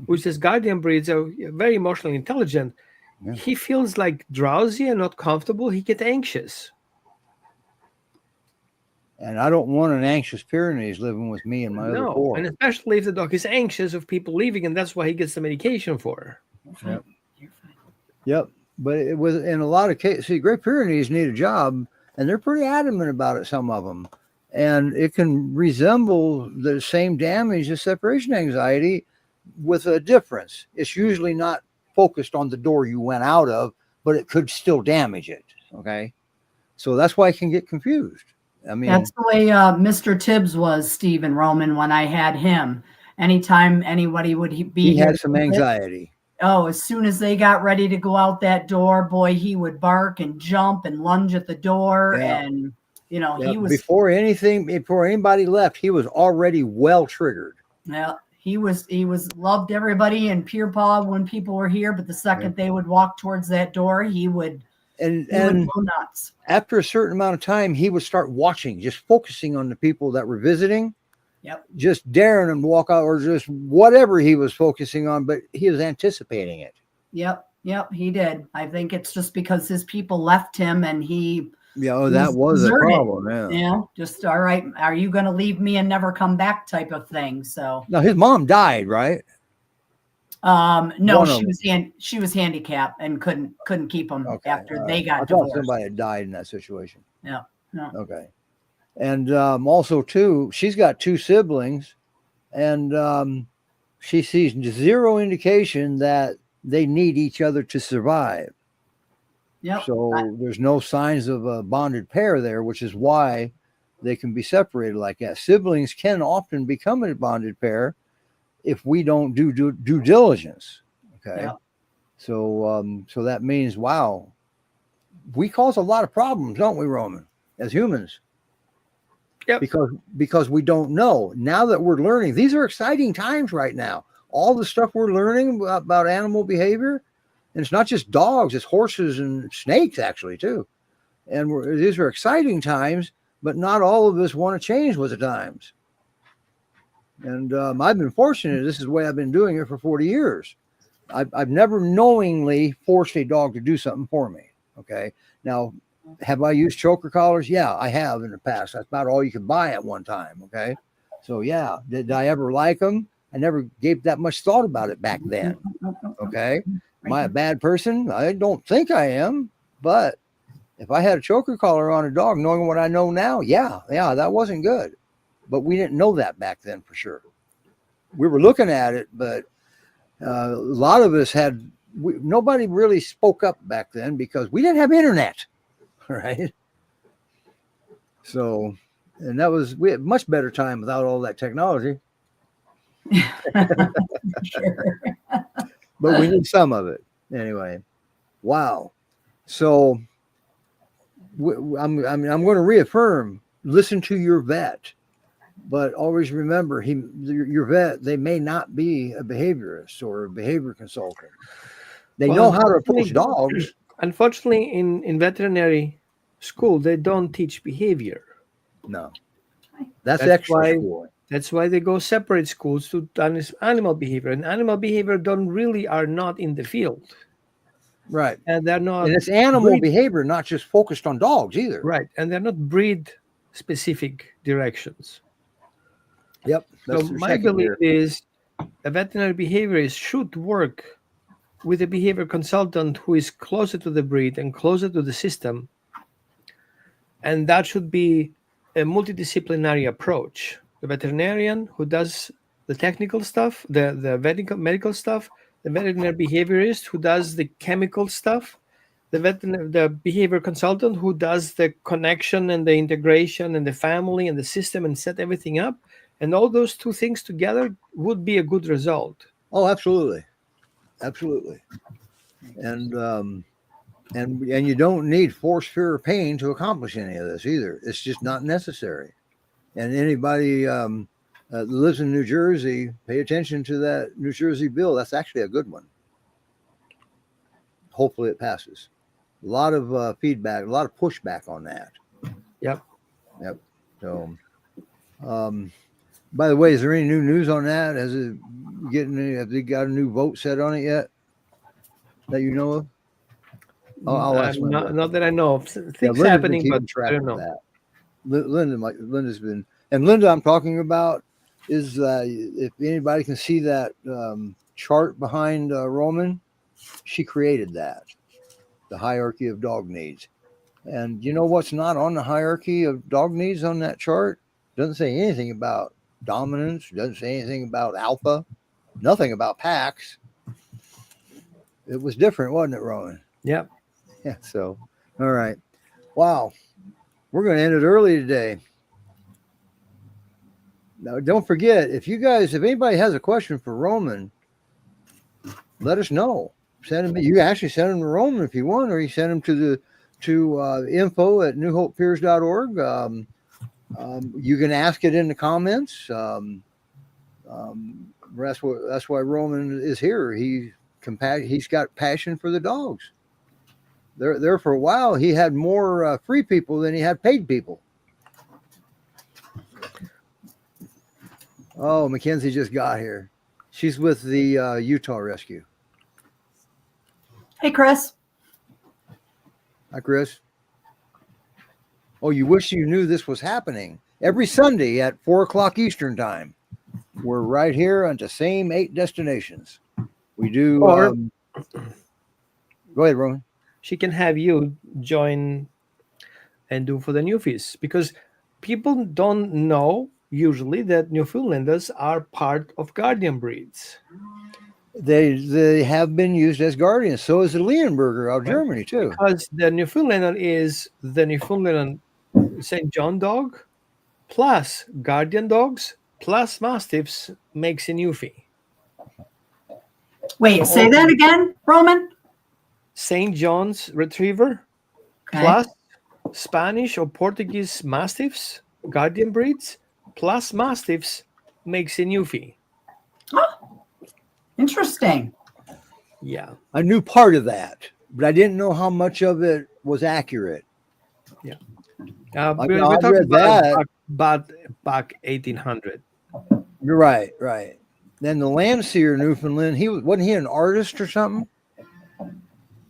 D: Which is guardian breeds are very emotionally intelligent.
A: Yeah.
D: He feels like drowsy and not comfortable. He gets anxious.
A: And I don't want an anxious Pyrenees living with me and my other four.
D: And especially if the dog is anxious of people leaving, and that's why he gets the medication for.
A: Yep. Yep. But in a lot of cases, see, Great Pyrenees need a job, and they're pretty adamant about it, some of them. And it can resemble the same damage as separation anxiety with a difference. It's usually not focused on the door you went out of, but it could still damage it. Okay. So that's why it can get confused. I mean,
B: that's the way Mr. Tibbs was, Stephen Roman, when I had him. Anytime anybody would be
A: he
B: here,
A: had some anxiety.
B: As soon as they got ready to go out that door, boy, he would bark and jump and lunge at the door.
A: Yeah.
B: And, he was
A: before anybody left, he was already well triggered.
B: Yeah, he was loved everybody and peer paw when people were here. But the second they would walk towards that door, he would
A: And
B: He would go nuts.
A: after a certain amount of time, he would start watching, just focusing on the people that were visiting.
B: Yep.
A: Just daring them to walk out, or just whatever he was focusing on, but he was anticipating it.
B: Yep. He did. I think it's just because his people left him and he
A: That was a
B: deserted.
A: problem. Yeah.
B: Just all right. Are you going to leave me and never come back type of thing? So
A: Now his mom died, right?
B: no,
A: One of
B: she was handicapped and couldn't keep him after they
A: I
B: got
A: thought
B: divorced.
A: somebody had died in that situation.
B: Yeah.
A: Okay. And also too, she's got 2 siblings, and she sees 0 indication that they need each other to survive.
B: Yep.
A: So there's no signs of a bonded pair there, which is why they can be separated like that. Siblings can often become a bonded pair if we don't do due diligence. Okay.
B: Yep.
A: So that means, wow, we cause a lot of problems, don't we, Roman, as humans?
D: Yep.
A: Because we don't know. Now that we're learning, these are exciting times right now. All the stuff we're learning about animal behavior, and it's not just dogs, it's horses and snakes actually too. And these are exciting times, but not all of us want to change with the times. And I've been fortunate. This is the way I've been doing it for 40 years. I've never knowingly forced a dog to do something for me. Okay. Now, have I used choker collars? Yeah, I have in the past. That's about all you could buy at one time. Okay. So yeah, did I ever like them? I never gave that much thought about it back then. Okay. Am I a bad person? I don't think I am. But if I had a choker collar on a dog, knowing what I know now, yeah, that wasn't good. But we didn't know that back then for sure. We were looking at it, but a lot of us nobody really spoke up back then because we didn't have internet, right? So, and we had much better time without all that technology.
B: Sure.
A: But we need some of it anyway. Wow. So I'm going to reaffirm, listen to your vet, but always remember your vet, they may not be a behaviorist or a behavior consultant. They know how to approach dogs.
D: Unfortunately, in veterinary school, they don't teach behavior.
A: No. That's extra school.
D: That's why they go separate schools to animal behavior. And animal behavior are not in the field.
A: Right.
D: And they're not.
A: And it's animal behavior, not just focused on dogs either.
D: Right. And they're not breed specific directions.
A: Yep.
D: So my belief is a veterinary behaviorist should work with a behavior consultant who is closer to the breed and closer to the system. And that should be a multidisciplinary approach. The veterinarian who does the technical stuff, the medical stuff, the veterinary behaviorist who does the chemical stuff, the behavior consultant who does the connection and the integration and the family and the system and set everything up. And all those 2 things together would be a good result.
A: Oh, absolutely. Absolutely. And you don't need force, fear, or pain to accomplish any of this either. It's just not necessary. And anybody that lives in New Jersey, pay attention to that New Jersey bill. That's actually a good one. Hopefully it passes. A lot of feedback, a lot of pushback on that.
D: Yep.
A: So, by the way, is there any new news on that? Have they got a new vote set on it yet that you know of? I'll ask
D: not that I know of. Things happening, but I don't know.
A: That. Linda's been, and Linda, I'm talking about is if anybody can see that chart behind Roman, she created that, the hierarchy of dog needs. And you know what's not on the hierarchy of dog needs on that chart? Doesn't say anything about dominance, doesn't say anything about alpha, nothing about packs. It was different, wasn't it, Roman?
D: Yep.
A: Yeah. So, all right. Wow. We're going to end it early today. Now, don't forget, if anybody has a question for Roman, let us know. Send them. You actually send them to Roman if you want, or you send them to info@newhopepeers.org. You can ask it in the comments. That's why Roman is here. He's got passion for the dogs. there for a while, he had more free people than he had paid people. Oh, Mackenzie just got here. She's with the Utah Rescue.
B: Hey, Chris.
A: Hi, Chris. Oh, you wish you knew this was happening. Every Sunday at 4 o'clock Eastern time. We're right here on the same 8 destinations. We do.
D: Or
A: Go ahead, Roman.
D: she can have you join and do for the Newfies, because people don't know usually that Newfoundlanders are part of guardian breeds.
A: They have been used as guardians. So is the Leonberger out of Germany too.
D: Because the Newfoundlander is the Newfoundland St. John dog plus guardian dogs plus mastiffs makes a Newfie.
B: Wait, say that again, Roman.
D: St. John's Retriever
B: Okay.
D: plus Spanish or Portuguese Mastiffs, guardian breeds, plus Mastiffs makes a Newfie.
B: Oh, interesting.
D: Yeah.
A: I knew part of that, but I didn't know how much of it was accurate.
D: Yeah.
A: I
D: We're
A: read
D: talking
A: that.
D: about back 1800.
A: You're right, right. Then the Landseer Newfoundland, wasn't he an artist or something?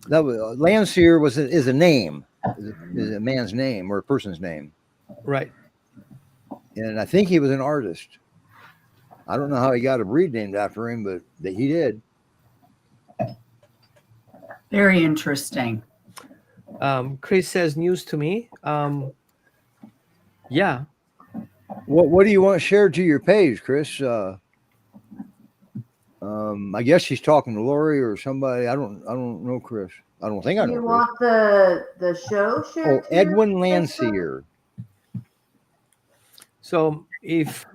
A: That was Landseer is a name, is a man's name or a person's name,
D: Right.
A: and I think he was an artist. I don't know how he got a breed named after him, but he did.
B: Very interesting.
D: Chris says news to me. Yeah.
A: What do you want shared to your page, Chris? I guess she's talking to Lori or somebody. I don't know, Chris. I don't think I know.
C: You
A: Chris.
C: want the show shared?
A: Oh,
C: to your
A: Edwin
C: Facebook?
A: Landseer.
D: So if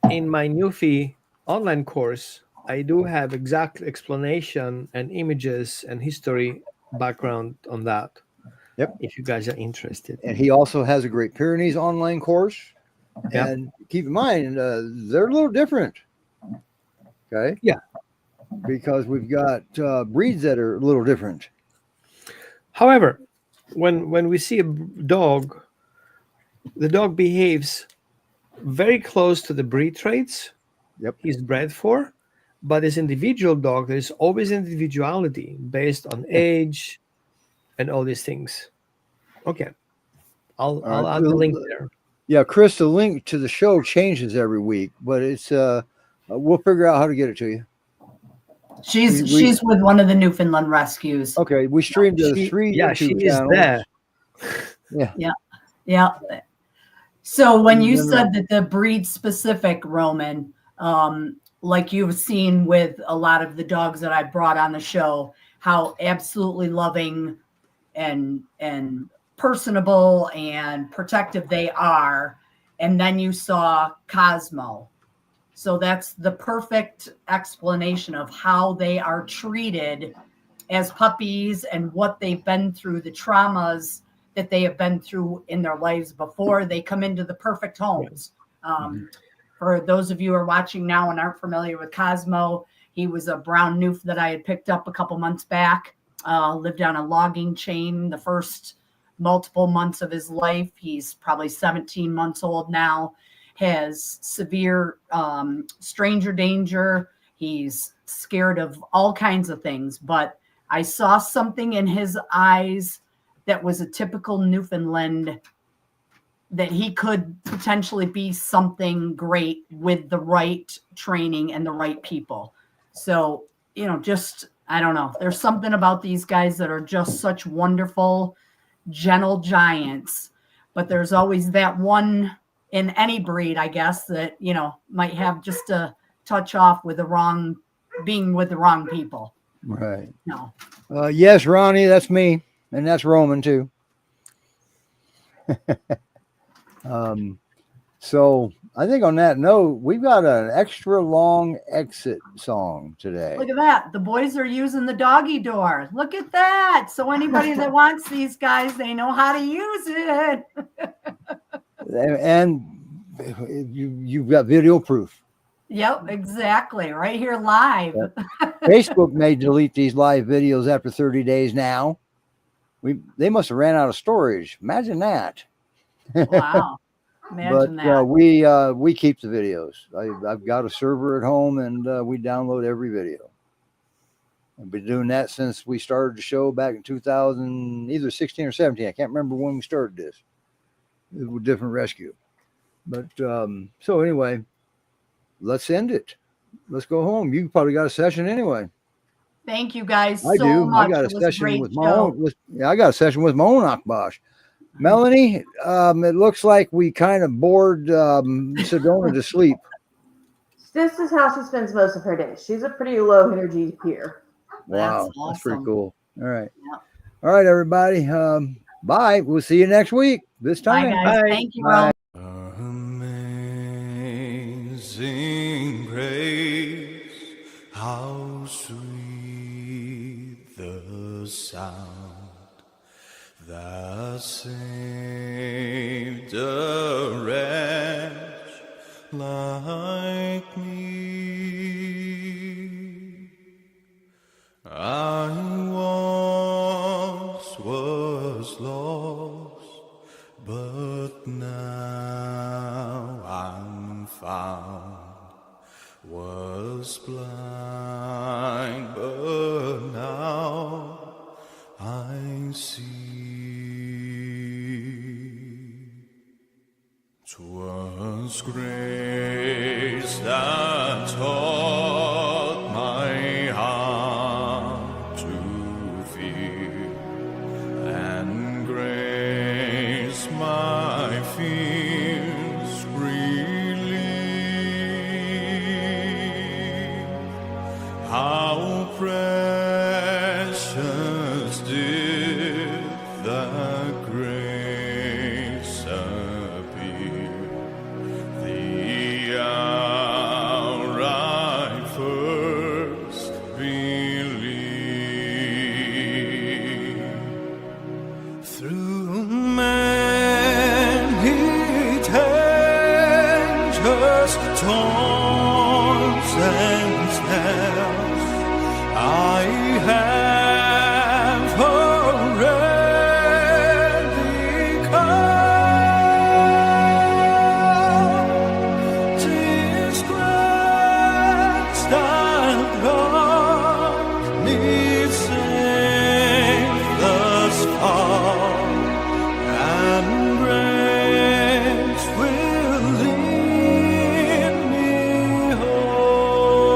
D: in my Newfie online course, I do have exact explanation and images and history background on that.
A: Yep.
D: If you guys are interested.
A: And he also has a Great Pyrenees online course.
D: Yep.
A: And keep in mind, they're a little different. Okay.
D: Yeah.
A: Because we've got breeds that are a little different.
D: However, when we see a dog, the dog behaves very close to the breed traits he's bred for, but as individual dog, there's always individuality based on age and all these things. Okay. I'll add the link there.
A: Yeah, Chris, the link to the show changes every week, but it's we'll figure out how to get it to you.
B: She's with one of the Newfoundland rescues.
A: Okay, we streamed the 3 YouTube channels.
D: There.
B: Yeah. So when you said that the breed specific, Roman, like you've seen with a lot of the dogs that I brought on the show, how absolutely loving and personable and protective they are. And then you saw Cosmo. So that's the perfect explanation of how they are treated as puppies and what they've been through, the traumas that they have been through in their lives before they come into the perfect homes. For those of you who are watching now and aren't familiar with Cosmo, he was a brown Newf that I had picked up a couple months back, lived on a logging chain the first multiple months of his life. He's probably 17 months old now, has severe stranger danger. He's scared of all kinds of things, but I saw something in his eyes that was a typical Newfoundland, that he could potentially be something great with the right training and the right people. So, just, I don't know. There's something about these guys that are just such wonderful, gentle giants, but there's always that one in any breed, I guess, that, might have just a touch off with being with the wrong people.
A: Right.
B: No.
A: Yes, Ronnie, that's me. And that's Roman too. So I think on that note, we've got an extra long exit song today.
B: Look at that. The boys are using the doggy door. Look at that. So anybody that wants these guys, they know how to use it.
A: And you've got video proof.
B: Yep, exactly. Right here live.
A: Yep. Facebook may delete these live videos after 30 days now. They must have ran out of storage. Imagine that.
B: Wow. Imagine
A: But
B: that.
A: we keep the videos. I've got a server at home, and we download every video. I've been doing that since we started the show back in 2000, either 16 or 17. I can't remember when we started this. It was a different rescue. But so anyway, let's end it. Let's go home. You probably got a session anyway.
B: Thank you guys
A: I
B: so
A: do.
B: much.
A: I got a
B: It was
A: session
B: great
A: with my
B: show.
A: own. I got a session with my own Akbash. Melanie, it looks like we kind of bored Sedona to sleep.
C: This is how she spends most of her day. She's a pretty low energy peer.
A: Wow,
B: That's
A: that's pretty
B: awesome.
A: cool. All right.
B: Yeah.
A: All right, everybody. Bye. We'll see you next week. This
B: Bye,
A: time.
B: guys.
D: Bye.
B: Thank you,
A: Bye.
B: Rome.
E: Amazing grace, how sweet the sound that saved a wretch like me. I once was lost, but now I'm found. Was blind, but now I see. 'Twas grace that taught my heart to fear, and grace my fears relieved. How precious did that grace appear, the hour I first believed. Through many dangers, storms and snares, I have already come. Disgrace that brought me safe thus far, and grace will lead me home. 'Twas grace that taught my heart to fear, and grace my fears relieved. How precious did that grace appear, the hour I first believed. Through many dangers, storms and snares, I have already come. Disgrace that brought me safe thus far, and grace will lead me home.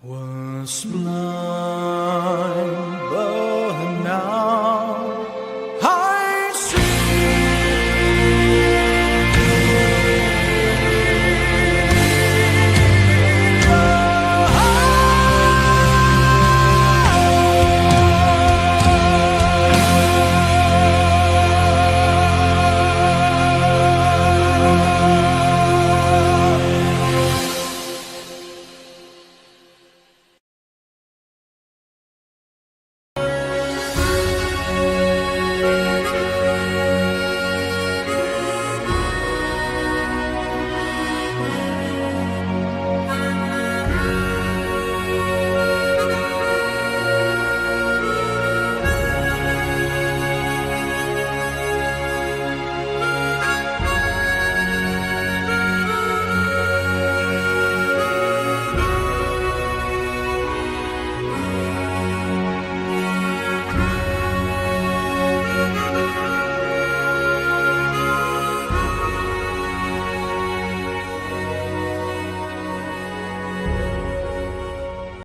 E: was blind.